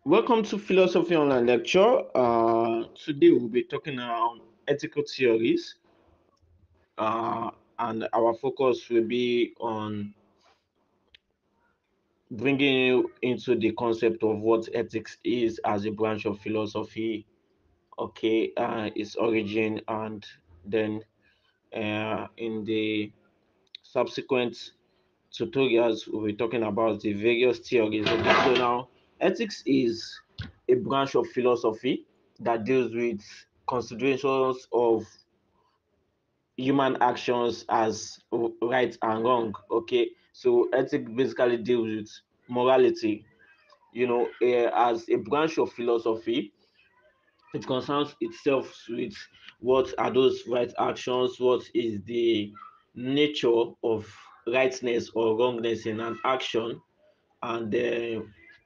Welcome to Philosophy Online Lecture. Today we'll be talking around ethical theories, uh, and our focus will be on bringing you into the concept of what ethics is as a branch of philosophy, its origin, and then in the subsequent tutorials we'll be talking about the various theories. Okay, so now ethics is a branch of philosophy that deals with considerations of human actions as right and wrong. Okay, so ethics basically deals with morality. As a branch of philosophy, it concerns itself with what are those right actions, what is the nature of rightness or wrongness in an action, and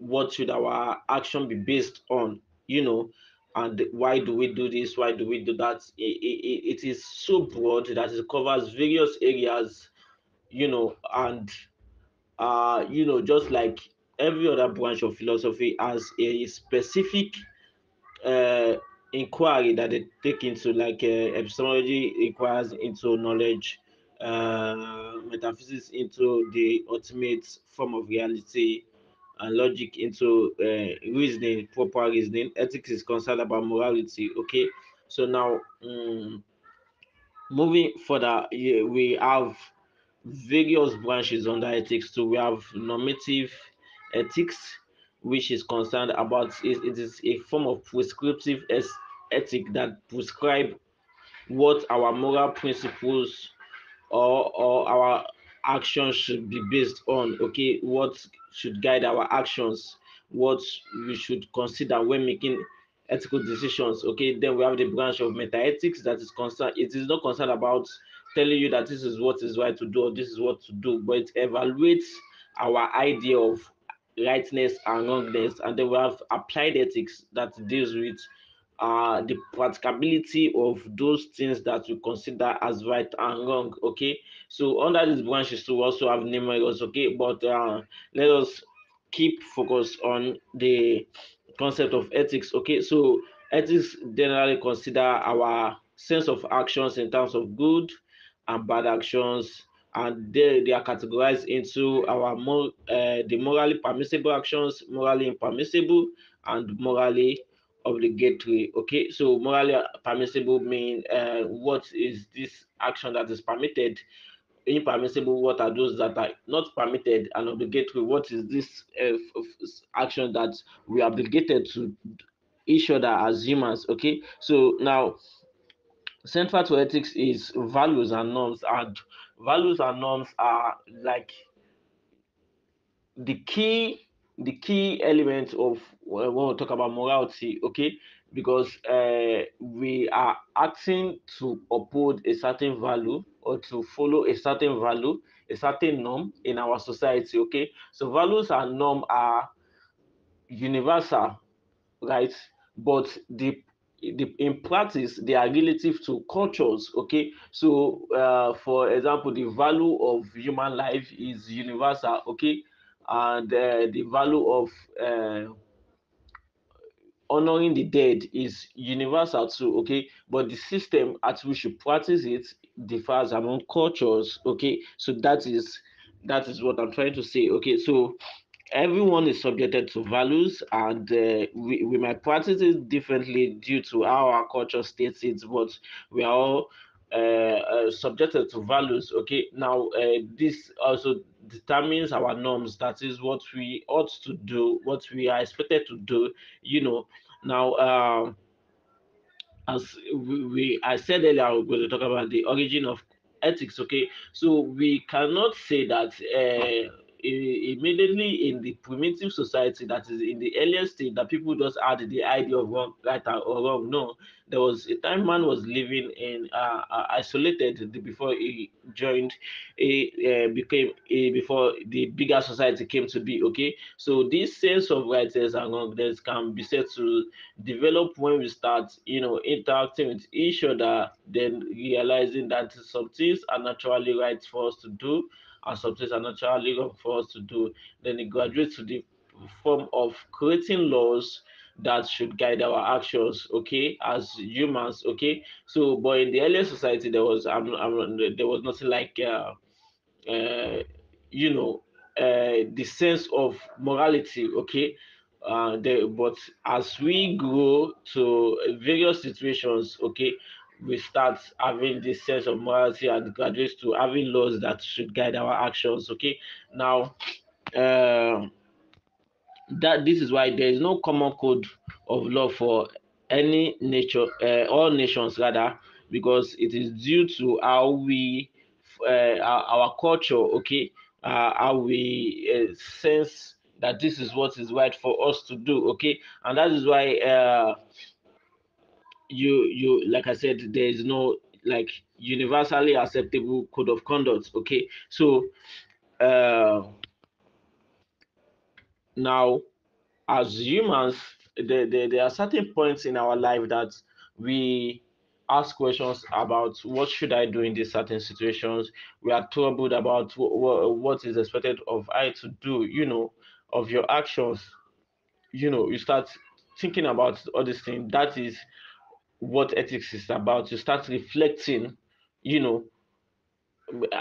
what should our action be based on, and why do we do this, why do we do that. It is so broad that it covers various areas, and just like every other branch of philosophy has a specific uh, inquiry that they take into, like epistemology requires into knowledge, metaphysics into the ultimate form of reality, and logic into reasoning, proper reasoning. Ethics is concerned about morality. Okay, so now moving further, we have various branches under ethics. So we have normative ethics, which is concerned about it is a form of prescriptive ethic that prescribe what our moral principles or our actions should be based on. Okay, what should guide our actions, what we should consider when making ethical decisions. Okay, then we have the branch of metaethics that is concerned, it is not concerned about telling you that this is what is right to do or this is what to do, but it evaluates our idea of rightness and wrongness. And then we have applied ethics that deals with the practicability of those things that we consider as right and wrong. Okay, so under these branches we also have numerous. Okay, but let us keep focus on the concept of ethics. Okay, so ethics generally consider our sense of actions in terms of good and bad actions, and they are categorized into the morally permissible actions, morally impermissible, and morally obligatory. Okay, so morally permissible mean what is this action that is permitted, impermissible what are those that are not permitted, and obligatory what is this action that we are obligated to each other as humans. Okay, so now central to ethics is values and norms, and values and norms are like the key the key element of when we talk about morality. Okay, because we are acting to uphold a certain value or to follow a certain value, a certain norm in our society. Okay, so values and norm are universal, right? But in practice they are relative to cultures. Okay, so for example, the value of human life is universal. Okay, and the value of uh, honoring the dead is universal too. Okay, but the system at which you practice it differs among cultures. Okay, so that is what I'm trying to say. Okay, so everyone is subjected to values, and we might practice it differently due to how our culture states it, but we are all subjected to values. Okay, now this also determines our norms, that is what we ought to do, what we are expected to do. you know Now, as I said earlier, we're going to talk about the origin of ethics. Okay, so we cannot say that immediately in the primitive society, that is in the earliest stage, that people just had the idea of wrong, right or wrong. No, there was a time man was living in isolated before he joined before the bigger society came to be. Okay, so this sense of rightness and wrongness can be said to develop when we start, interacting with each other, then realizing that some things are naturally right for us to do and some things are naturally wrong for us to do. Then it graduates to the form of creating laws that should guide our actions, okay, as humans, okay. So but in the earlier society there was there was nothing like uh, you know the sense of morality, okay. But as we grow to various situations, okay, we start having this sense of morality and graduates to having laws that should guide our actions, okay. Now um that this is why there is no common code of law for any nature, all nations rather, because it is due to how we our culture, okay, how we sense that this is what is right for us to do, okay. And that is why you like I said, there is no like universally acceptable code of conduct, okay. So uh now as humans, there are certain points in our life that we ask questions about what should I do in these certain situations. We are troubled about what is expected of I to do, of your actions. You start thinking about all these things. That is what ethics is about. You start reflecting, you know,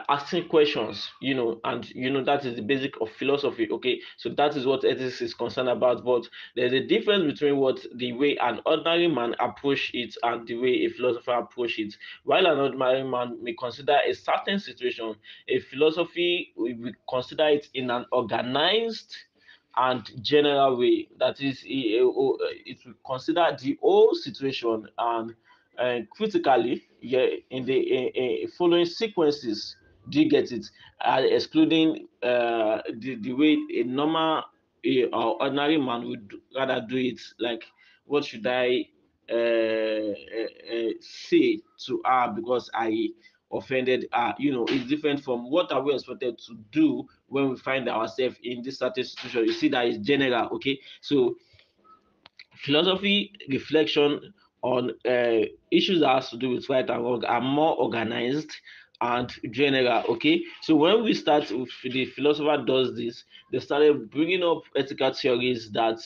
asking questions, and that is the basic of philosophy, okay. So that is what ethics is concerned about. But there's a difference between what the way an ordinary man approach it and the way a philosopher approach it. While an ordinary man may consider a certain situation, a philosophy will consider it in an organized and general way. That is, it will consider the whole situation and critically, yeah, in the following sequences. Do you get it? Excluding the way a normal or ordinary man would rather do it. Like, what should I say to her because I offended her? It's different from what are we expected to do when we find ourselves in this certain situation. You see that it's general, okay. So philosophy reflection on issues that has to do with right and wrong are more organized and general, okay. So when we start with the philosopher does this, they started bringing up ethical theories that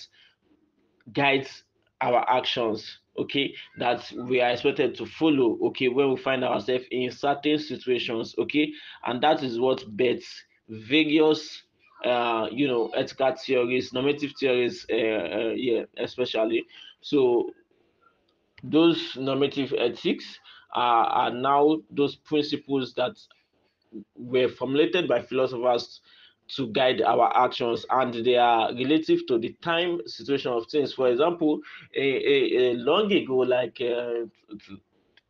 guides our actions, okay, that we are expected to follow, okay, when we find ourselves in certain situations, okay. And that is what bets various ethical theories, normative theories, yeah, especially. So those normative ethics are now those principles that were formulated by philosophers to guide our actions, and they are relative to the time situation of things. For example, a long ago, like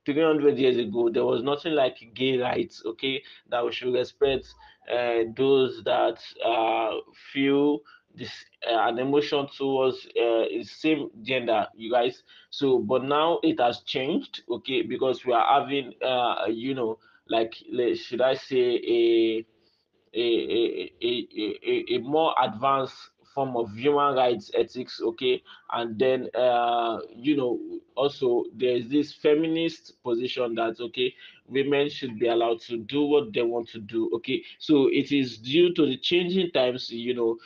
300 years ago, there was nothing like gay rights, okay, that we should respect those that feel this an emotion towards same gender, you guys. So but now it has changed, okay, because we are having like, should I say, a more advanced form of human rights ethics, okay. And then also there's this feminist position that, okay, women should be allowed to do what they want to do, okay. So it is due to the changing times, the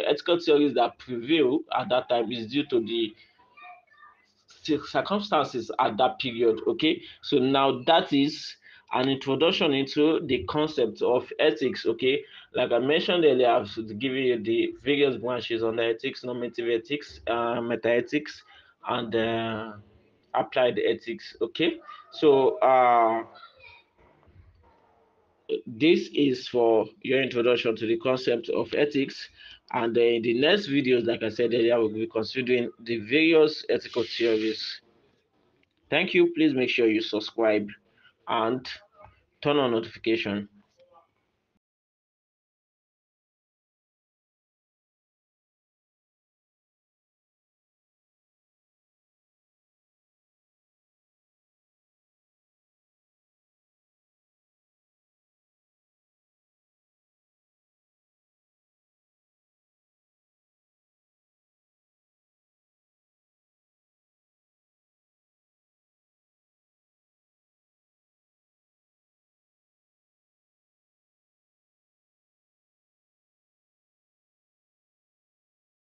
ethical theories that prevail at that time is due to the circumstances at that period, okay. So now that is an introduction into the concept of ethics, okay. Like I mentioned earlier, I've given you the various branches on the ethics: normative ethics, meta-ethics, and applied ethics, okay. So this is for your introduction to the concept of ethics. And in the next videos, like I said earlier, we'll be considering the various ethical theories. Thank you. Please make sure you subscribe and turn on notification.